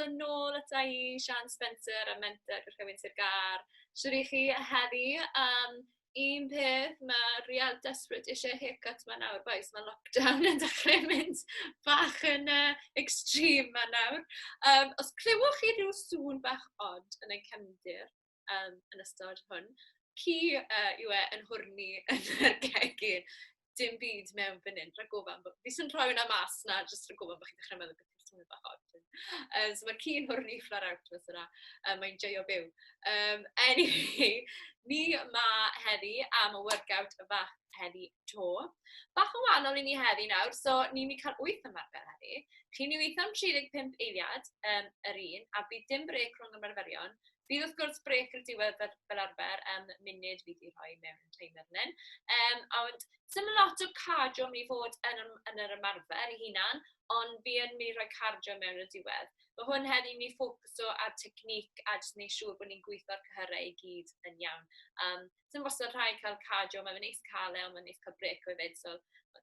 so nôl ata I, Sian Spencer a Menter Gorllewin sy'r gar. Siwr I chi heddi. Un peth, mae real desperate eisiau haircut ma nawr, boes, mae lockdown yn dechrau mynd bach yn extreme ma nawr. Os clywch chi rhyw sŵn bach odd yn ein cefndir yn ystod hwn, ci yw yn hwrni yn yr gegin, dim byd mewn fan hyn, rhaid gofan. Fi sy'n rhoi hwnna mas na, jyst rhaid gofan bod chi'n dechrau meddwl beth yw'r sŵn bach odd. So mae'r ci'n hwrni flar out fes yna, mae'n joio byw. Anyway, ni mae heddi am y workout y bach heddi to. Bach yn wahanol I ni heddi nawr, so ni'n mynd I cael 8 ymarfer heddi. Chi'n I weithio am 35 eiliad yr un, a bydd dim brec rhwng ymarferion. Bydd wrth gwrs brec yr diwedd fel arfer, munud fydd I rhoi mewn timer nyn. A dim lot o cardio mynd I fod yn yr ymarfer I hunan, ond fi yn mynd I rhoi cardio mewn y diwedd. Mae hwn heddi mynd I ffocuso ar technique a jyst wneud siŵr bod ni'n gweithio'r cyhyrau I gyd yn iawn. Dim wastad rhaid cael cardio, mae'n neis cael ond mae'n neis cael brec o hefyd. So,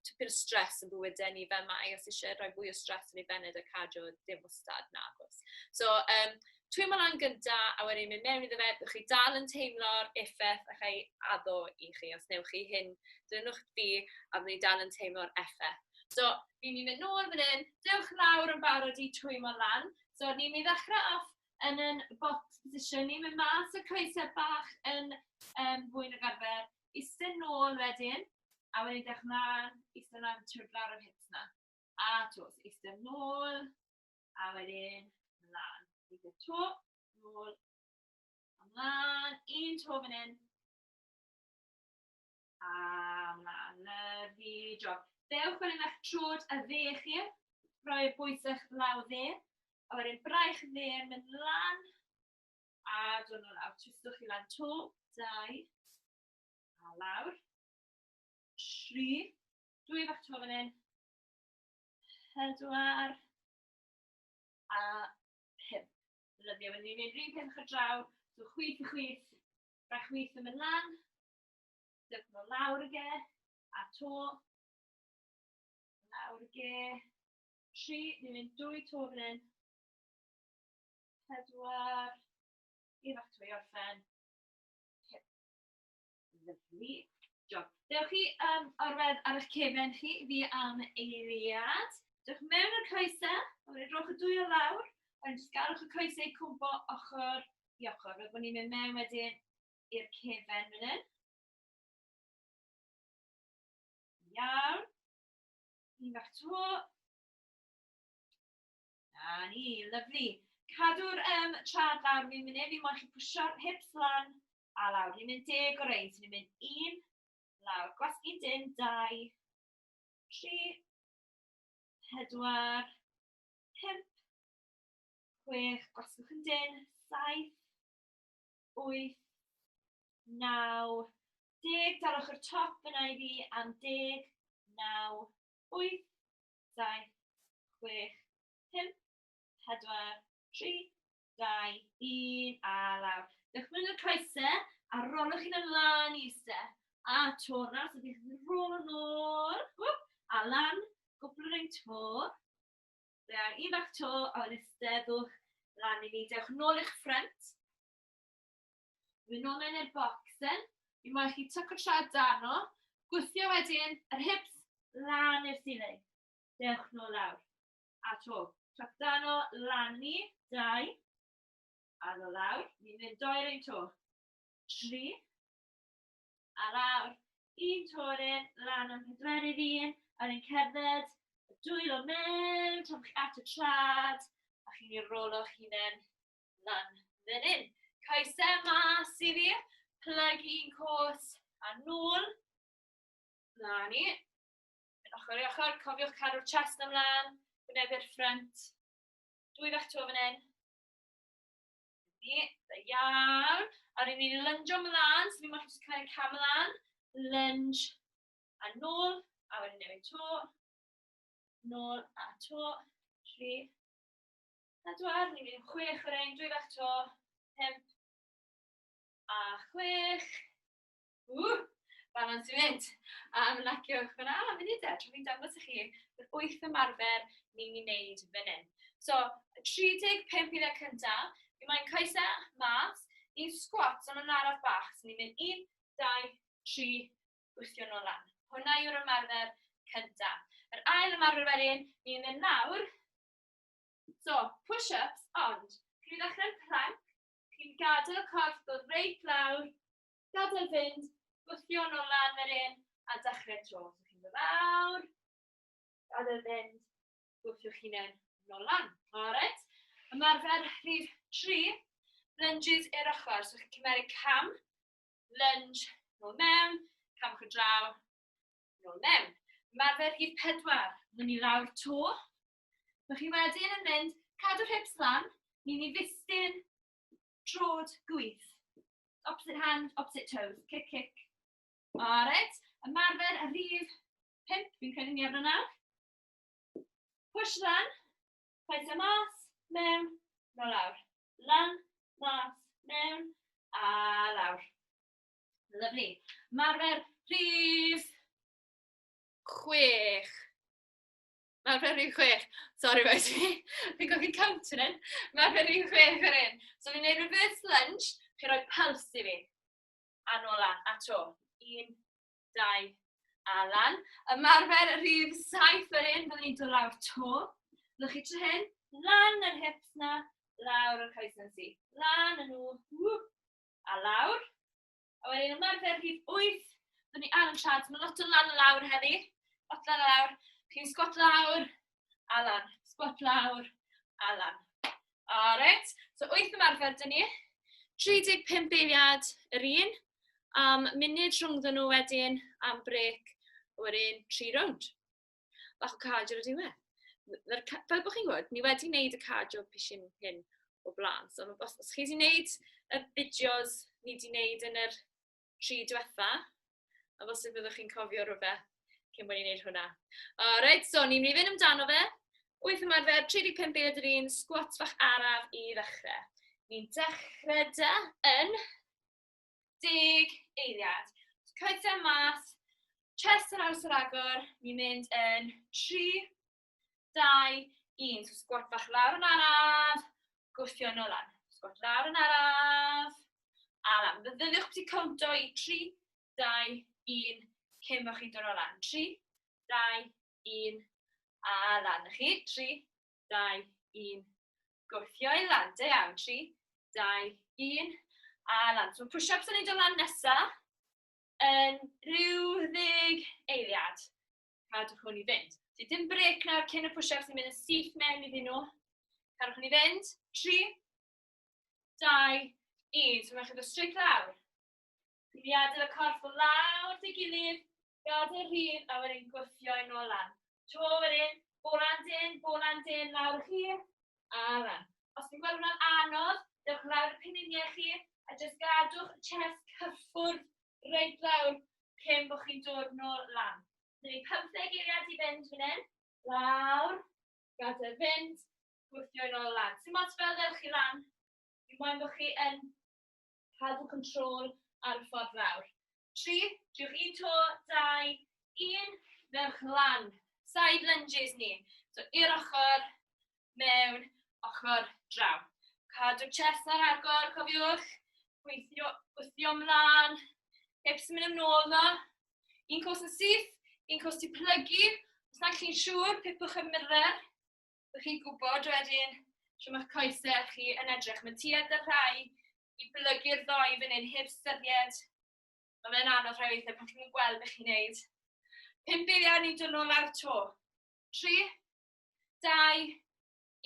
tipyn o stres yn bywydau ni fel mai, os eisiau rhoi fwy o stres yn ei bened y cardio, dim wastad nagos. So, dwi'n mynd lan gyda, a wedyn mynd mewn iddo fe, bych chi dal yn teimlo'r effaith a chi addo I chi. Os newch chi hyn, dynwch fi, a byddwn I dal yn teimlo'r effaith. So, ni'n mynd nôl fan hyn, dewch lawr yn barod I twymo lan. So, ni'n mynd ddechrau off yn yn box position. Ni'n mynd mas y coesau bach yn fwy nag arfer. Eistedd nôl wedyn, a wedyn dewch mlaen, eistedd mlaen trwy'r lawr o'r hips na. A to, so eistedd nôl, a wedyn mlaen. Eistedd to, nôl, a mlaen, un to fan hyn. A mlaen, lyfli job. Dewch fan hyn eich trod y dde chi, rhoi'r bwysach law dde, a wedyn braich dde yn mynd lan, a dod nhw lawr. Twistwch chi lan to, 2, a lawr, 3, 2 fach to fan hyn, 4, a 5. Lyfli, wedyn ni'n mynd rhywun peth o'ch draw, so chwith I chwith, braich chwith yn mynd lan, dewch nhw lawr age, a to, lawr age, 3, ni'n mynd 2 to fan hyn, 4, 1 fach to I orffen, 5. Lyfli, job. Dewch chi orwedd ar eich cefn chi fi am eiliad. Dewch mewn i'r coesau, a wedyn rhowch y 2 o lawr, a wedyn jyst gadwch y coesau I cwmpo ochr I ochr. Rwy'n bod ni'n mynd mewn wedyn i'r cefn fan hyn. Iawn. 1 fach to. A ni, lyfli. Cadw'r trad lawr, ni'n mynd fi'n moyn chi pwysio'r hips lan a lawr. Ni'n mynd 10 o reis, ni'n mynd 1, lawr, gwasgu'n dyn, 2, 3, 4, 5, 6, gwasgwch yn dyn, 7, 8, 9, 10, dalwch yr top yna I fi am 10, 9, 8, 7, 6, 5, 4, 3, 2, 1, a lawr. Dewch mewn i'r coesau, a rolwch chi'n ymlaen I eistedd. A to na, so ddech chi'n rol yn ôl, a lan, gwbl yr ein to. Dewch, 1 bach to, a wedyn eisteddwch lan I ni. Dewch nôl i'ch ffrant. Dwi'n nôl mewn i'r boxen. I moyn chi toc o trad darno. Gwthio wedyn, yr hips lan i'r ceiling. Dewch nôl lawr. A to, trad darno, lan ni, 2. A ddod lawr, ni'n mynd 2 yr ein to. 3. A lawr, 1 toren, lan am 4 1, a ni'n cerdded, y 2 o mewn, tom chi at y trad, a chi'n rolo'ch hunain lan fan hyn. Coesau mas I fi, plug 1 cwrs a nôl, lan I. Ochr I ochr, cofiwch cadw'r chest ymlaen, wynebu'r ffrant, 2 fach to fan hyn. Iawn. A rydyn ni'n lungio mlaen, so fi'n moyn chi cael cam mlaen, lunge, a nôl, a wedyn newid to, nôl, a to, 3, 4, ni'n mynd 6 o'r ein, 2 fach to, 5, a 6. Balans I fynd. Laciwch fyna, munud tra fi'n dangos I chi, yr 8 ymarfer ni'n ei wneud fan hyn. So, 35 eiliad cyntaf, fi moyn coesau mas, un squats ond yn araf bach. So, ni'n mynd 1, 2, 3, gwythio nôl lan. Hwna yw'r ymarfer cyntaf. Yr ail ymarfer wedyn, ni'n mynd lawr. So, push-ups, ond, chi'n ddechrau'n plank, chi'n gadael y corff ddod reit lawr, gadael fynd, gwythio nôl lan wedyn, a dechrau tro. So, chi'n dod lawr, gadael fynd, gwthio'ch hunain nôl lan. Alright. Ymarfer rhif 3, lunges i'r ochr. So chi'n cymeryd cam, lunge, nôl mewn, camwch y draw, nôl mewn. Ymarfer rhif 4, mynd i lawr to. Mae chi wedyn yn mynd, cadw'r hips lan, ni'n i fistyn, trod, gwyth. Opposite hand, opposite toes. Kick, kick. Alright. Ymarfer rhif 5, fi'n credu ni ar yna. Push lan, coesau mas, mewn, nôl lawr. Lan, mas, mewn, a lawr. Lovely. Ymarfer rhif 6. Ymarfer rhif 6. Sorry, boys. Fi'n gofyn count yn hyn. Ymarfer rhif 6 ar hyn. So fi'n neud reverse lunge, chi'n rhoi pulse i fi. A nôl lan, a to. 1, 2, a lan. Ymarfer rhif 7 ar hyn, byddwn ni'n dod lawr to. Byddwch chi trwy hyn, lan yr hips na, lawr yr coesau sy'n. Lan yn nhw, a lawr. A wedyn ymarfer rhif 8, byddwn ni ar yn siarad. Mae lot o lan y lawr heddi. Lot lan y lawr. Chi'n squat lawr, a lan. Squat lawr, a lan. Alright, so 8 ymarfer dyn ni. 35 eiliad yr un. Munud rhwngddyn nhw wedyn am brec. Wedyn 3 rownd. Bach o cardio ar y diwedd. Fel bod chi'n gwybod, ni wedi gwneud y cardio pishin hyn o blaen. So, os chi wedi gwneud y fideos ni wedi gwneud yn yr 3 diwetha, a fel sydd byddwch chi'n cofio rhywbeth cyn bod ni'n gwneud hwnna. Alright, so ni'n mynd i fynd amdano fe. 8 ymarfer, 35 eiliad yr un, squats fach araf i ddechrau. Ni'n dechrau da yn 10 eiliad. Coesau mas, chest yn aws yr agor, ni'n mynd yn 3, 2, 1. So squat fach lawr yn araf, gwthio nôl lan. Squat lawr yn araf, a lan. Ddyddiwch beth i counto i 3, 2, 1, cyn bod chi'n dod nôl lan. 3, 2, 1, a lan. Chi, 3, 2, 1, gwthio i lan. Da iawn. 3, 2, 1, a lan. So push-ups yn ei dod lan nesaf. Yn rhyw 10 eiliad. Cadwch hwn i fynd. So dim brec nawr cyn y push-ups, ni'n mynd yn syth mewn iddyn nhw. Cadwch hwn i fynd. 3, 2, 1. So mae'n chi'n dod straight lawr. Ni'n i adael y corff o lawr dy gilydd, gadael rhydd, a wedyn gwthio i nôl lan. To wedyn, bolan dyn, lawr chi, a lan. Os ni'n gweld hwnna'n anodd, dewch lawr y peniniau chi, a jyst gadwch y chest cyffwrdd reit lawr cyn bod chi'n dod nôl lan. Dyna ni 15 eiliad i fynd fan hyn. Lawr, gadael fynd, gwthio i nôl lan. Sy'n mots fel ddewch chi lan, fi'n moyn bod chi yn cadw control ar y ffordd lawr. 3, diwch 1 to, 2, 1, ddewch lan. Side lunges ni. So i'r ochr, mewn, ochr, draw. Cadw chest ar agor, cofiwch. Gwthio ymlaen. Hips yn mynd ymnôl ddo. Un cwrs yn syth, un cwrs ti plygu. Os nag chi'n siŵr, pipwch y mirer. Byddwch chi'n gwybod wedyn trwy ma'ch coesau chi yn edrych. Mae tuedd y rhai i plygu'r ddoi fan hyn, heb styried. Mae fe'n anodd rhai weithiau pan chi'n gweld beth chi'n neud. 5 eiliad ni'n dod nôl lawr to. 3, 2,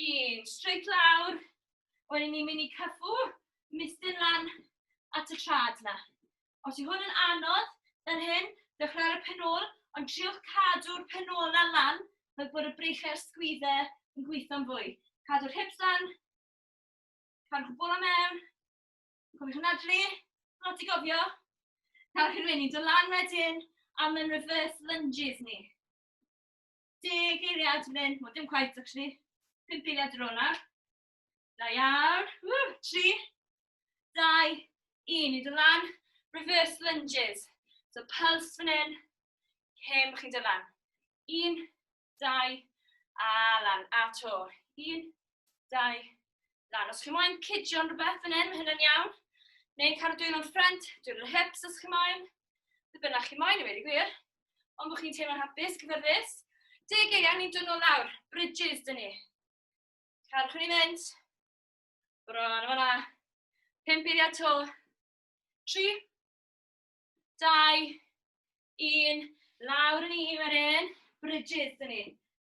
1. Straight lawr. Wedyn ni'n mynd i cyffw, mistyn lan at y trad na. Os yw hwn yn anodd, fel hyn, dechrau ar y penol, ond triwch cadw'r penol na lan, fel bod y breichau'r sgwyddau yn gweithio'n fwy. Cadw'r hips lan, cadw'ch bola mewn, cofiwch yn adlu, not i gofio. Nawr chi'n mynd, dod lan wedyn am yn reverse lunges ni. 10 eiliad fan hyn, dim quite actually, 5 eiliad ar ôl nawr. Da iawn, 3, 2, 1, i dod lan. Reverse lunges. So pulse fan hyn, cyn bod chi'n dod lan. 1, 2, a lan, a to. 1, 2, lan. Os chi moyn cydio'n rhywbeth fan hyn, mae hynny'n iawn. Neu cadw dwylo yn ffrant, dwylo'r hips os chi moyn. Bynnag chi moyn i wedi gwir. Ond bod chi'n teimlo'n hapus, cyfyrddus. 10 geiriau, ni'n dod nôl lawr. Bridges dyn ni. Cadwch ni fynd. Bron o fanna. 5 eiliad to. 3, 2, 1. Lawr yn ni wedyn. Bridges dyn ni.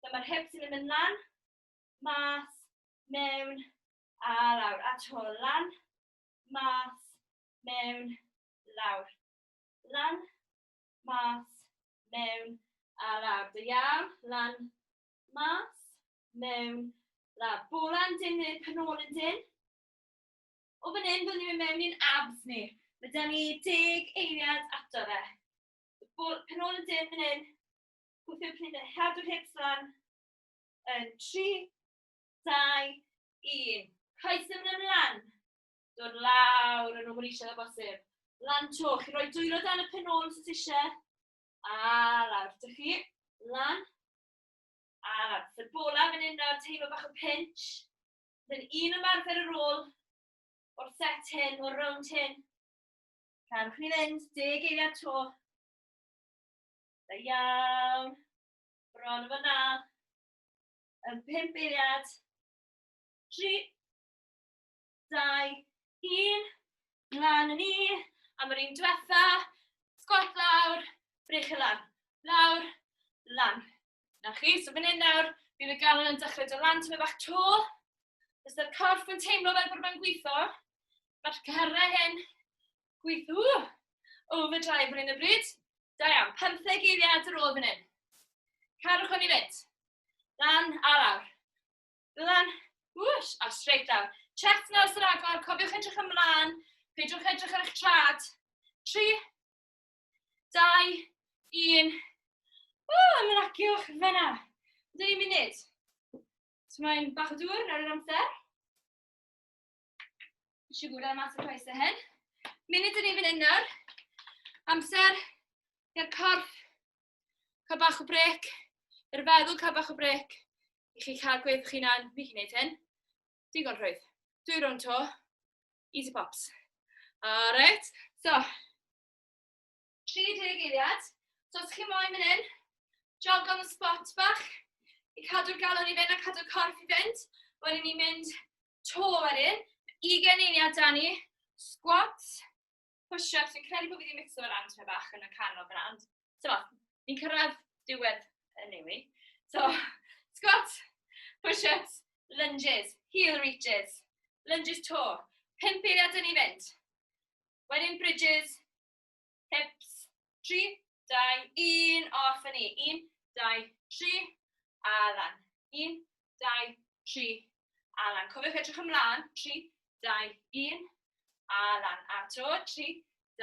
Dyma'r hips yn mynd lan. Mas, mewn, a lawr. A to lan. Mas, mewn, lawr. Lan, mas, mewn, a lawr. Da iawn. Lan, mas, mewn, lawr. Bolan dyn neu penolyn dyn. O fan hyn, byddwn ni'n mewn i'n abs ni. Mae da ni 10 eiliad ato fe. Penolyn dyn fan hyn. Gwthio'r pneu'n hadw'r hips lan. Yn 3, 2, 1. Coes yn ymlaen. Dod lawr yn o'r eisiau o bosib. Lan to. Chi'n rhoi dwylo dan y penol os ydych eisiau. A lawr. Dych chi. Lan. A lawr. Fy'r bola fan hyn nawr teimlo bach o pinch. Then un ymarfer ar ôl o'r set hyn, o'r rownd hyn. Cadwch ni fynd. 10 eiliad to. Da iawn. Bron o fanna. Yn 5 eiliad. 3, 2, 1. Lan yn ni. A mae'r un diwetha. Sgwat lawr. Brech y lan. Lawr. Lan. Na chi, so fan hyn nawr, bydd y galon yn dechrau do lan tyma bach to. Os ydy'r corff yn teimlo fel bod mae'n gweithio, mae'r cyhyrau hyn gweithio. Overdrive ar hyn y bryd. Da iawn, 15 eiliad ar ôl fan hyn. Cadwch hwn i fynd. Lan a lawr. Lan, whoosh, a straight lawr. Chest nawr sy'n agor, cofiwch edrych ymlaen. Peidiwch edrych ar eich trad. 3, 2, 1. Mae'n aciwch fyna. Dyn ni'n munud. So mae'n bach o dŵr nawr yr amser. Eisiau gwrdd mas o'r coesau hyn. Munud dyn ni'n fan hyn nawr. Amser i'r corff cael bach o brec. Yr feddwl cael bach o brec. I chi cael gweithio chi'n an. Fi chi'n neud hyn. Digon rhwydd. 2 rownd to. Easy pops. Alright. So. 30 eiliad. So os chi moyn fan hyn. Jog on the spot bach. I cadw'r galon i fynd a cadw'r corff i fynd. Wedyn ni'n mynd to wedyn. 20 eiliad da ni. Squats. Push-ups. Fi'n credu bod fi wedi mixo yr ant fe bach yn y canol fyna. Ond, so, ni'n cyrraedd diwedd anyway. So, squats, push-ups, lunges, heel reaches, lunges to. 5 eiliad da ni fynd. Wedyn bridges, hips, 3, 2, 1, off yn ni. 1, 2, 3, a lan. 1, 2, 3, a lan. Cofiwch edrych ymlaen. 3, 2, 1, a lan. A to, 3,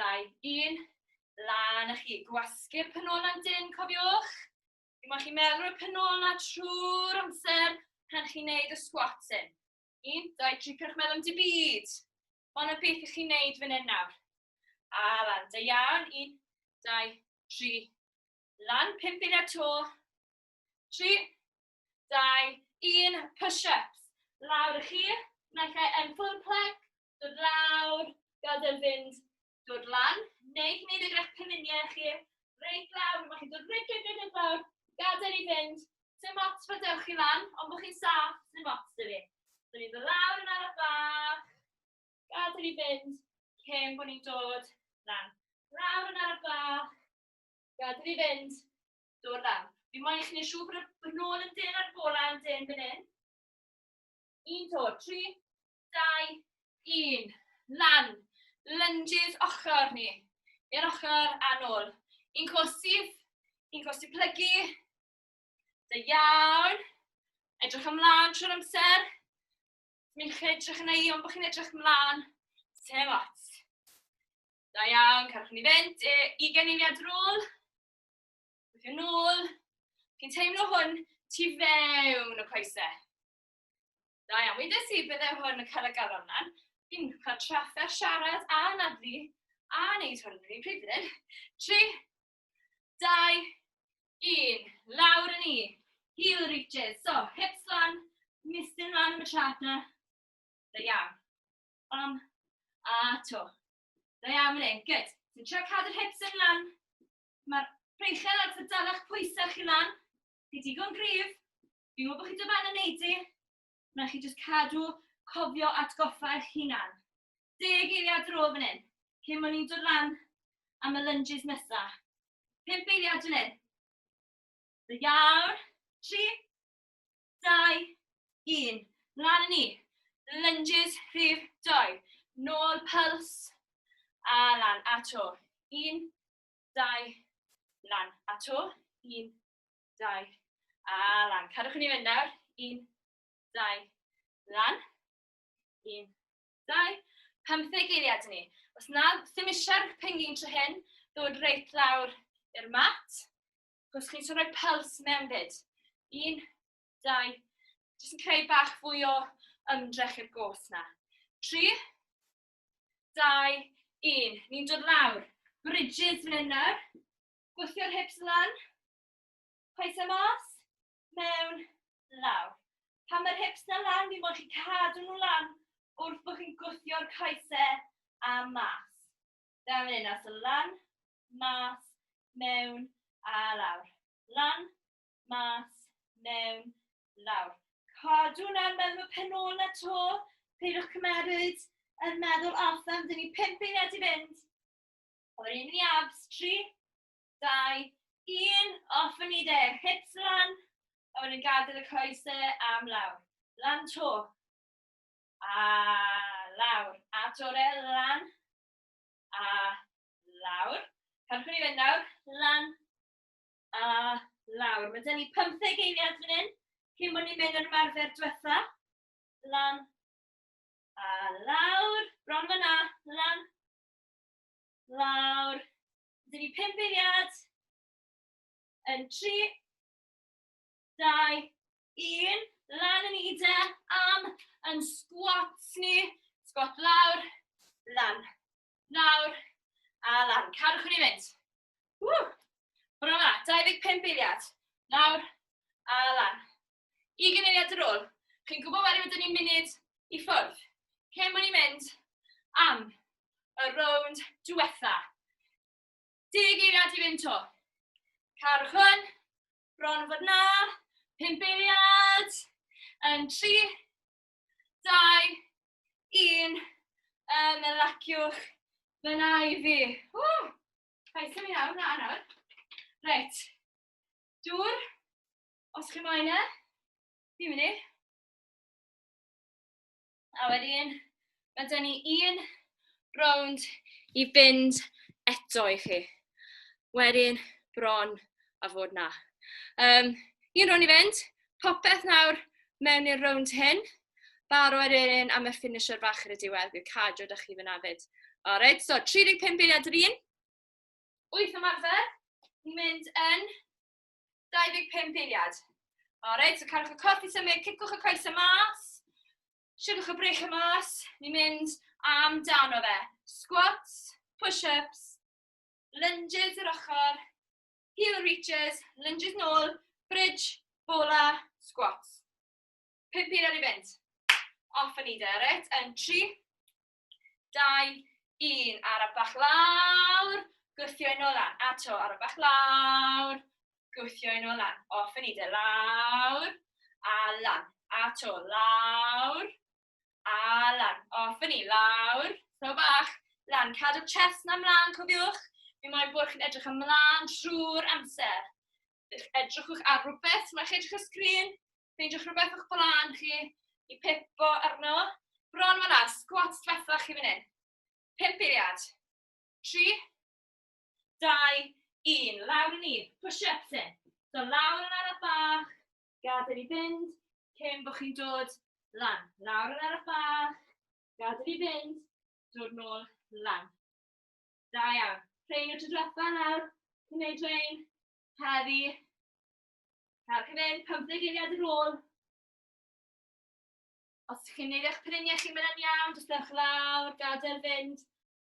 2, 1, lan ych chi. Gwasgu'r penolan dyn, cofiwch. Mae chi'n meddwl y penola trwy'r amser pan chi'n neud y squats yn. 1, 2, 3, pyrwch meddwl am dy byd. Ond y beth i chi'n neud fan hyn nawr. A lan, da iawn. 1, 2, 3, lan. 5 eiliad to. 3, 2, 1, push-ups. Lawr y chi. Naill ai full plank, dod lawr, gadael fynd, dod lan. Neu chi'n neud ydrych pyminiau chi. Reit lawr, mae chi'n dod reit lawr, gadael i fynd. Dim ots fod ewch chi lan, ond bod chi'n saff, dim ots dy fi. Dyn ni'n dod lawr yn araf bach, gadael i fynd, cyn bod ni'n dod lan. Lawr yn araf bach, gadael i fynd, dod lan. Fi moyn i chi'n siŵr bod y penol yn dyn a'r bola yn dyn fan hyn. 1 to, 3, 2, 1. Lan. Lunges ochr ni. Un ochr a nôl. Un cosif. Un cosif plygu. Da iawn. Edrych ymlaen trwy'r amser. Mi'n chi edrych yna i, ond bod chi'n edrych ymlaen. Dim ots. Da iawn, cadwch ni fynd. 20 eiliad ar ôl. Gweithio nôl. Chi'n teimlo hwn tu fewn y coesau. Da iawn, wedes i bydde hwn yn cael y galon yna. Fi'n cael traffer siarad a anadlu a wneud hwn yn un pryd fan hyn. 3, 2, 1. Lawr yn ni. Heel reaches. So, hips lan, Mistyn lan am y chat na. Da iawn. A to. Da iawn fan hyn. Good. Ti'n trio cadw'r hips yn lan. Mae'r breichau ar ddalach pwysau chi lan. Chi digon gryf. Fi'n gwybod bod chi dyfan yn neud i. Na chi jyst cadw cofio atgoffa eich hunan. 10 eiliad ar ôl fan hyn. Cyn mwyn ni'n dod lan am y lunges nesaf. 5 eiliad yn hyn. Da iawn. 3, 2, 1. Lan yn ni. Lunges rhif 2. Nôl puls. A lan. A to. 1, 2, lan. A to. 1, 2, a lan. Cadwch yn ei fynd nawr. 1, 2, lan. 1, 2. 15 eiliad yn ni. Os na ddim eisiau'r pingin tro hyn, ddod reit lawr i'r mat. Os chi'n sôn rhoi puls mewn byd. 1, 2, jyst yn creu bach fwy o ymdrech i'r gos na. 3, 2, 1. Ni'n dod lawr. Bridges fan hyn nawr. Gwthio'r hips lan. Coesau mas. Mewn. Lawr. Pan mae'r hips na lan, fi'n bod chi cadw nhw lan wrth bod chi'n gwthio'r coesau a mas. Da fan hyn, as o lan, mas, mewn a lawr. Lan, mas, mewn, lawr. Cadw na'n meddwl penol na to. Peidwch cymeryd yn meddwl altham. Dyn ni 5 eiliad i fynd. O'r un i abs. 3, 2, 1. Off yn ni de. Hips lan. O'r un gadael y coesau am lawr. Lan to. A lawr. A tore lan. A lawr. Cadwch ni fynd nawr. Lan. A lawr. Mae dyn ni 15 eiliad fan hyn. Cyn bod ni'n mynd yn ymarfer diwetha. Lan. A lawr. Bron fyna. Lan. Lawr. Dyn ni 5 eiliad. Yn 3, 2, 1. Lan yn i de. Am. Yn squats ni. Squat lawr. Lan. Lawr. A lan. Cadwch yn ei fynd. Bron yma. 25 eiliad. Lawr. A lan. 20 eiliad ar ôl. Chi'n gwybod wedyn bod ni'n munud i ffwrdd. Cyn bod ni'n mynd am y rownd diwetha. 10 eiliad i fynd to. Cadwch hwn. Bron fod na. 5 eiliad. Yn 3, 2, 1. Melaciwch fyna i fi. Paes am i nawr. Na nawr. Reit. Dŵr. Os chi'n moyn e. Fi'n mynd i. A wedyn, mae dyn ni 1 rownd i fynd eto i chi. Wedyn, bron a fod na. 1 rownd i fynd. Popeth nawr mewn i'r rownd hyn. Baro wedyn am y finisher bach ar y diwedd. Bydd cadw da chi fyna fyd. Alright, so 35 eiliad yr 1. 8 ymarfer. Ni'n mynd yn 25 eiliad. Alright, so cadwch y corff i symud, cicwch y coesau mas, siwgwch y breichau mas, ni'n mynd am dan o fe. Squats, push-ups, lunges i'r ochr, heel reaches, lunges nôl, bridge, bola, squats. 5 eiliad i fynd. Off yn i de, right? Yn 3, 2, 1. Ar y bach lawr, gwthio i nôl lan. A to, ar y bach lawr. Gwthio i nôl lan. Off yn i de, lawr, a lan. A to, lawr, a lan. Off yn i, lawr, so bach, lan. Cadw chest na mlaen, cofiwch. Fi'n moyn bod chi'n edrych ymlaen trwy'r amser. Edrychwch ar rhywbeth, mae chi edrych y sgrin. Ffeindwch rhywbeth o'ch blaen chi i pipo arno. Bron fyna, squats diwetha chi fan hyn. 5 eiliad. 3, 2, 1. Lawr yn ni. Push-ups in. So lawr yn araf bach. Gadael i fynd. Cyn bod chi'n dod lan. Lawr yn araf bach. Gadael i fynd. Dod nôl lan. Da iawn. Rhain o tydwetha nawr. Chi'n neud rhain. Heddi. Cadwch yn fynd. 15 eiliad ar ôl. Os chi'n neud eich priniau chi'n mynd yn iawn, jyst ewch lawr, gadael fynd.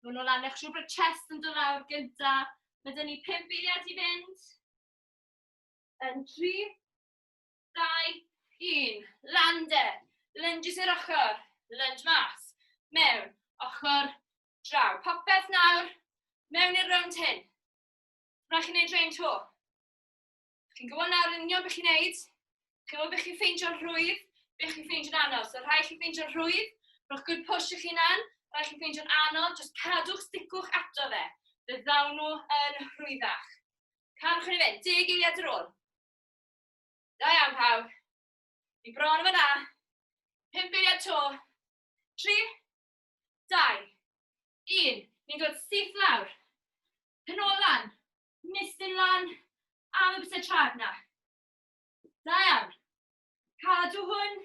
Fwn nhw lan, eich siŵr bod chest yn dod lawr gynta. Mae dyn ni 5 eiliad i fynd. Yn 3, 2, 1, lande, lunges i'r ochr, lunge mas, mewn, ochr, draw. Popeth nawr, mewn i'r rownd hyn. Rhaid chi'n neud rhain to. Chi'n gwybod nawr yn union beth chi'n neud. Chi'n gwybod beth chi'n ffeindio'n rhwydd, beth chi'n ffeindio'n anodd. So rhaid chi'n ffeindio'n rhwydd, rhowch good push i'ch hunan, rhaid chi'n ffeindio'n anodd, just cadwch, sticwch ato fe. Fe ddawn nhw yn rhwyddach. Cadwch yn ei fynd, 10 eiliad ar ôl. Da iawn pawb. Ni bron yma na. 5 eiliad to. 3, 2, 1. Ni'n dod syth lawr. Pen ôl lan. Mistyn lan. Am y bysau trad na. Da iawn. Cadw hwn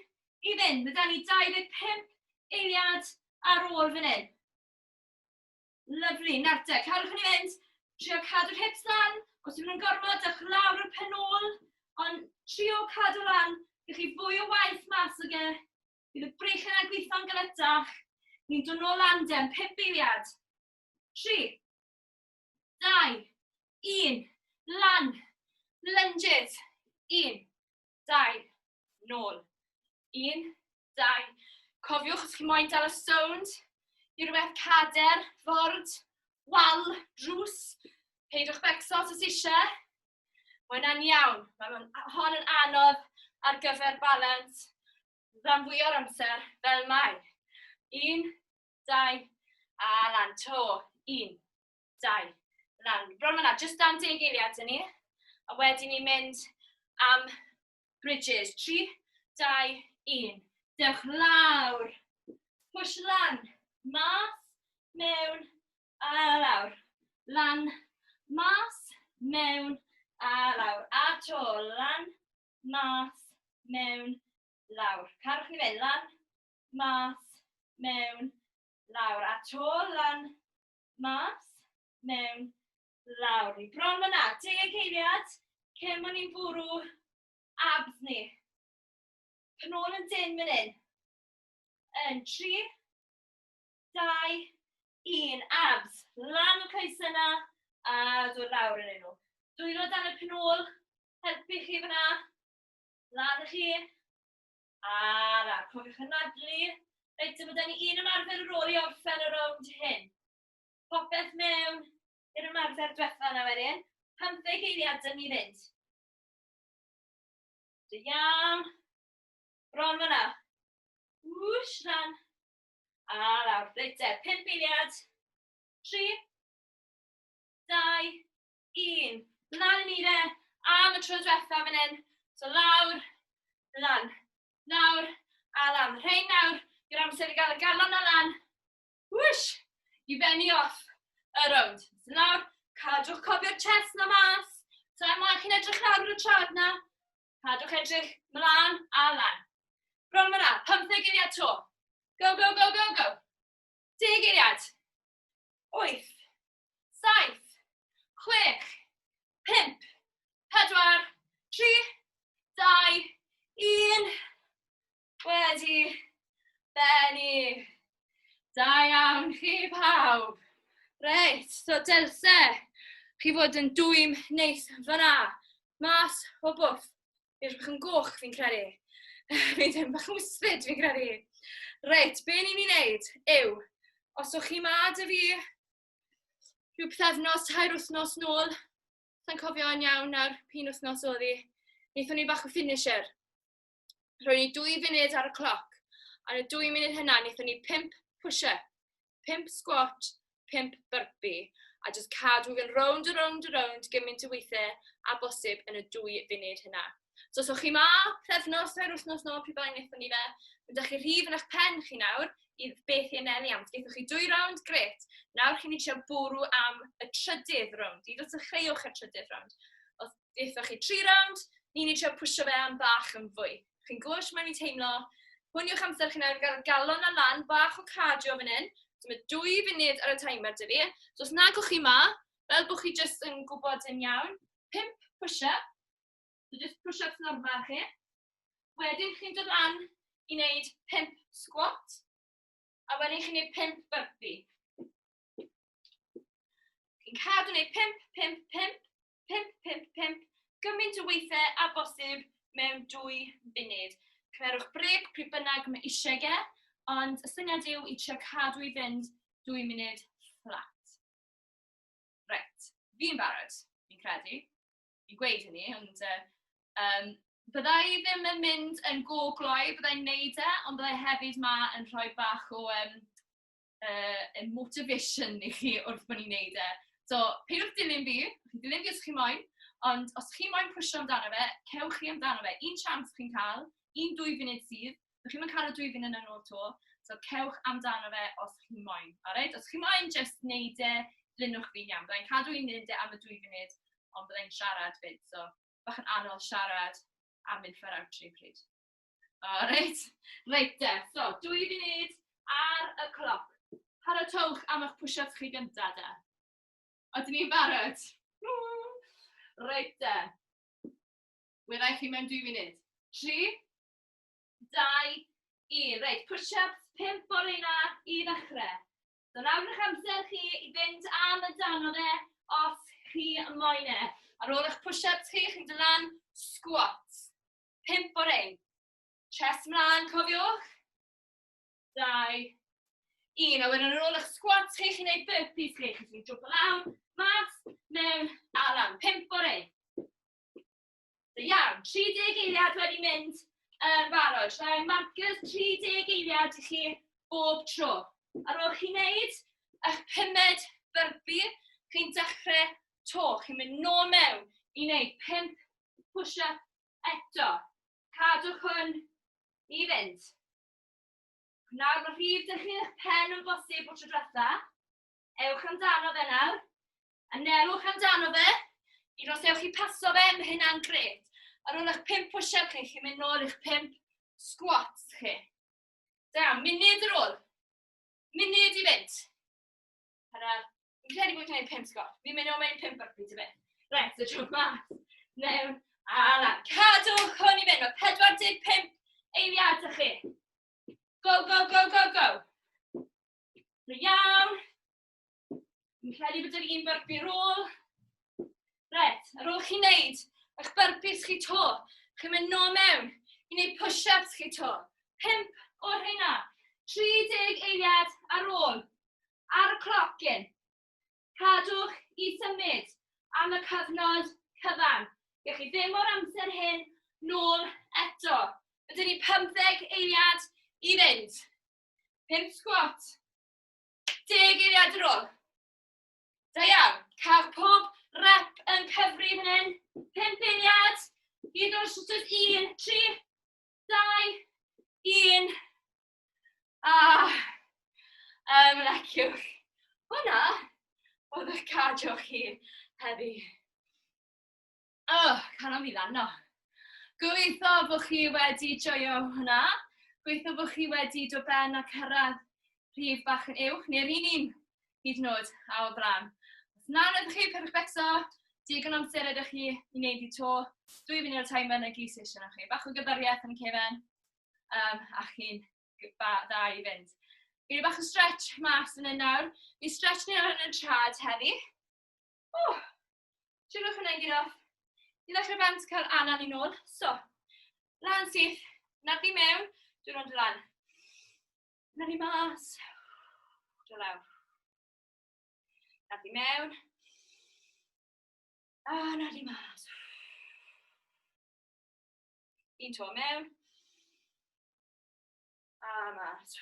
i fynd. Byda ni 25 eiliad ar ôl fan hyn. Lyfli. Nawr te. Cadwch yn ei fynd. Trio cadw'r hips lan. Os ydyn nhw'n gormod, dewch lawr o'r pen ôl. Ond trio cadw lan. Gwych chi fwy o waith mas o ge. Bydd y breichen a gweithio'n galetach. Ni'n dod nôl landem, 5 eiliad. 3, 2, 1, lan. Lunges. 1, 2, nôl. 1, 2. Cofiwch os chi moyn dal y sound. I rhywbeth cader, ford, wal, drws. Peidwch becso os eisiau. Mae hwnna'n iawn. Mae hon yn anodd ar gyfer balans. Rhan fwy o'r amser, fel mae. 1, 2, a lan. To. 1, 2, lan. Bron yna, just dan 10 eiliad dyn ni. A wedyn ni'n mynd am bridges. 3, 2, 1. Dewch lawr. Push lan. Mas, mewn, a lawr. Lan, mas, mewn, a lawr. A to. Lan, mas, mewn, lawr. Carwch ni fynd. Lan, mas, mewn, lawr. A to. Lan, mas, mewn, lawr. Ni bron fyna. 10 eiliad. Cyn o'n ni'n bwrw abs ni. Pen ôl yn dyn fan hyn. Yn 3, 2, 1. Abs. Lan o coesau yna. A dod lawr yn nhw. Dwylo dan y pen ôl. Helpu chi fyna. Lan y chi. A lawr. Cofiwch yn nadlu. Reit, dyma da ni un ymarfer ar ôl i orffen y rownd hyn. Popeth mewn i'r ymarfer diwetha yna wedyn. 15 eiliad dyn ni fynd. Da iawn. Bron fyna. Wwsh, lan. A lawr. Reit te, 5 eiliad. 3, 2, 1. Lan yn ni de. Am y tro diwetha fan hyn. So lawr, lan. Lawr, a lan. Rhain nawr. Yw'r amser i gael y galon a lan. Wwsh. I fenni off y rownd. So lawr, cadwch cofio'r chest na mas. So ymlaen chi'n edrych lawr o'r trad na. Cadwch edrych mlaen a lan. Bron fyna, 15 eiliad to. Go, go, go, go, go. 10 eiliad. 8, 7, 6, 5, 4, 3, 2, 1. Wedi benni. Da iawn chi pawb. Reit, so dylse chi fod yn dwym neis fyna. Mas o bwff. Fi'n bach yn goch fi'n credu. Fi'n bach yn wisfyd fi'n credu. Reit, be ni'n ei wneud yw, os o'ch chi ma dy fi rhyw pethefnos, 2 wythnos nôl, sa'n cofio yn iawn nawr, pun wythnos oedd hi, wnaethon ni bach o finisher. Rwy'n ni 2 funud ar y cloc, a yn y 2 munud hynna, wnaethon ni 5 push-up, 5 squat, 5 burpee, a just cadw fy'n round, gymaint o weithiau a bosib yn y 2 funud hynna. So os o'ch chi ma, pethefnos, 2 wythnos nôl, pryd byddai'n wnaethon ni fe, ydych chi rhif yn eich pen chi nawr, i beth i'n anelu am. Gaethwch chi 2 round, gret. Nawr chi'n eisiau bwrw am y 3ydd round. I ddod y chreuwch y 3ydd round. Os gaethwch chi 3 round, ni'n eisiau pwysio fe am bach yn fwy. Chi'n gwybod mae'n ei teimlo. Hwn yw'ch amser chi nawr gael galon a lan, bach o cardio fan hyn. So mae 2 funud ar y timer dy fi. So os nag o'ch chi ma, fel bod chi jyst yn gwybod yn iawn, 5 push-up. So just push-ups normal chi. Wedyn chi'n dod lan i wneud 5 squat. A wedyn chi'n gwneud 5 burpee. Chi'n cadw wneud 5, 5, 5, 5, 5, 5, gymaint o weithiau a bosib mewn 2 funud. Cymerwch brec pryd bynnag mae eisiau ge, ond y syniad yw i trio cadw i fynd 2 munud fflat. Reit, fi'n barod, fi'n credu. Fi'n gweud hynny, ond bydda i ddim yn mynd yn go-gloi, bydda i'n neud e, ond bydda i hefyd ma yn rhoi bach o motivation i chi wrth bod ni'n neud e. So, peidwch dilyn fi os chi moyn, ond os chi moyn pwysio amdano fe, cewch chi amdano fe. Un chance chi'n cael, 1-2 funud sydd, ych chi'n cael y 2 funud yn ôl to, so cewch amdano fe os chi moyn. Alright? Os chi moyn just neud e, dilynwch fi'n iawn. Byddai'n cadw i'n neud e am y 2 funud, ond byddai'n siarad fyd, so bach yn anodd siarad a mynd ffer outri pryd. Alright? Reit de, so 2 funud ar y cloc. Paratowch am eich pwysio chi gyntaf de. Oedden ni'n barod? Reit de. Wyddai chi mewn 2 funud. 3, 2, 1. Reit, push-ups 5 o'r una i ddechrau. So nawr ych amser chi i fynd am y dan o fe os chi moyn e. Ar ôl eich push-ups chi, chi'n dod lan squats. 5 o'r un. Chest mlaen, cofiwch. 2, 1. A wedyn ar ôl eich squats chi, chi'n neud burpees chi. Chi'n jump lawn, mas, mewn, a lan. 5 o'r un. So iawn, 30 eiliad wedi mynd yn barod. Llai marcers 30 eiliad i chi bob tro. Ar ôl chi'n neud eich 5 burpee, chi'n dechrau to. Chi'n mynd nôl mewn i neud 5 push-up eto. Cadwch hwn i fynd. Nawr mae rhif dych chi'ch pen yn bosib o tro diwetha. Ewch amdano fe nawr. Anelwch amdano fe. I os ewch chi paso fe, mae hynna'n gret. Ar ôl eich 5 push-up chi, chi'n mynd nôl eich 5 squats chi. Da, munud ar ôl. Munud i fynd. Hanner, fi'n credu bod chi'n gwneud 5 squat. Fi'n mynd o mewn 5 burpee ti fe. Reit, so trwy mas. Mewn, a lan. Cadwch hwn i fynd. Mae 45 eiliad ych chi. Go, go, go, go, go. Iawn. Fi'n credu bod yr un burpee ar ôl. Ret, ar ôl chi'n neud eich burpees chi to, chi'n mynd nôl mewn i neud push-ups chi to. 5 o'r hynna. 30 eiliad ar ôl. Ar y clocyn. Cadwch i symud am y cyfnod cyfan. Gech chi ddim o'r amser hyn nôl eto. Ydyn ni 15 eiliad i fynd. 5 squat. 10 eiliad ar ôl. Da iawn. Cael pob rep yn cyfri fan hyn. 5 eiliad. Hyd o'r shwters 1, 3, 2, 1. Leciwch. Hwna oedd eich cardio chi heddi. Cael am i ddanno. Gobeithio bod chi wedi joio hwnna. Gobeithio bod chi wedi dod ben a cyrraedd rhif bach yn uwch, neu'r un hyd yn oed a o blan. Os na'n ydych chi perch becso, digon amser ydych chi i wneud i to. 2 funud o'r timer yn y gy-session o'ch chi. Bach o gyddoriaeth yn y cefen, a chi'n dda i fynd. Gyda bach o stretch mas yn y nawr. Fi'n stretch ni yn y trad heddi. Siwrwch hwnna'n gyda. I ddechrau bant cael anan i nôl. So, lan syth. Naddi mewn, dwi'n rond y lan. Naddi mas. Dwi lawr. Naddi mewn. A naddi mas. Un to mewn. A mas.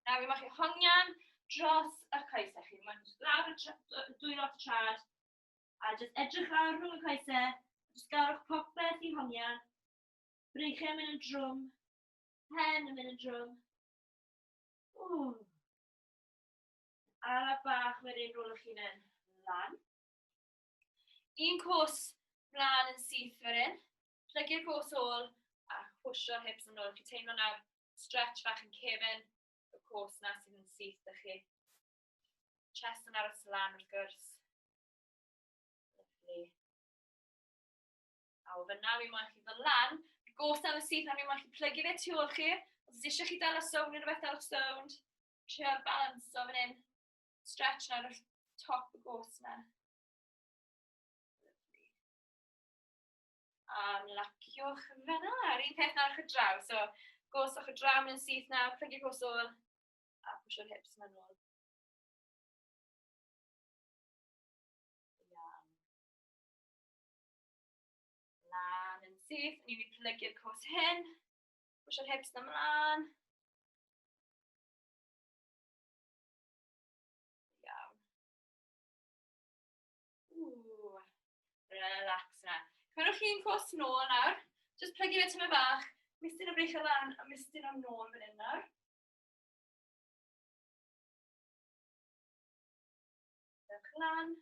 Nawr fi moch chi hongian dros y coesau chi. Mae'n lawr y 2 lot y trad. A jyst edrych lawr rhwng y coesau. Jyst gawrwch popeth i hongian. Breichau yn mynd yn drwm. Pen yn mynd yn drwm. Ala bach wedyn rôlwch chi'n yn lan. Un cwrs mlaen yn syth wedyn. Plygu'r cwrs ôl a chwsio'r hips yn ôl. Chi'n teimlo nawr stretch bach yn cefn y cwrs na sydd yn syth â chi. Chest yn aros lan wrth gwrs. Lyfli. A o fyna fi moyn chi fel lan. Gos am y syth na fi moyn chi plygu fe tu ôl chi. Os eisiau chi dal y sound neu rhywbeth dal y sound. Trial balance o fan hyn. Stretch nawr o'r top y gos na. Lyfli. Laciwch fyna. Yr un peth nawr chi draw. So, goswch y draw mewn syth nawr, plygu gosol, a pwysio'r hips mewn ôl. Iawn. Lan yn syth, ni'n mynd plygu'r cos hyn, pwysio'r hips na mlaen. Iawn. Relax na. Cymrwch chi'n cos nôl nawr, jyst plygu fe tyma bach, mistyn o brych o lan a mistyn o nôl fan hyn nawr. Dewch lan,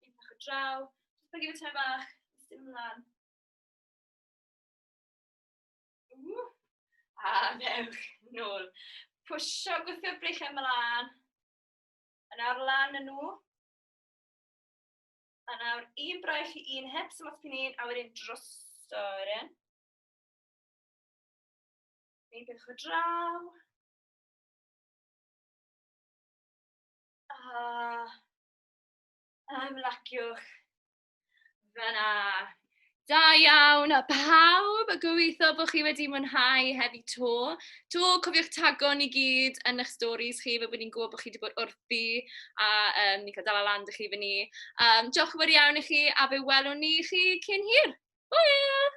un pach o draw, jyst plygu fe tyma bach, mistyn ymlaen. A dewch nôl. Pwysio gwthio'r brych ymlaen. A nawr lan yn nhw. A nawr un braich i un hips yma sbyn un, a wedyn drosto wedyn. Un peth o draw. A ymlaciwch fyna. Da iawn, pawb, gobeithio bod chi wedi mwynhau heddi to. Cofiwch tagon i gyd yn eich stories chi, fe bod ni'n gwybod bod chi wedi bod wrthi a ni'n cael dal lan â chi fy ni. Diolch yn fawr iawn i chi a fe welwn ni chi cyn hir. Hwyl!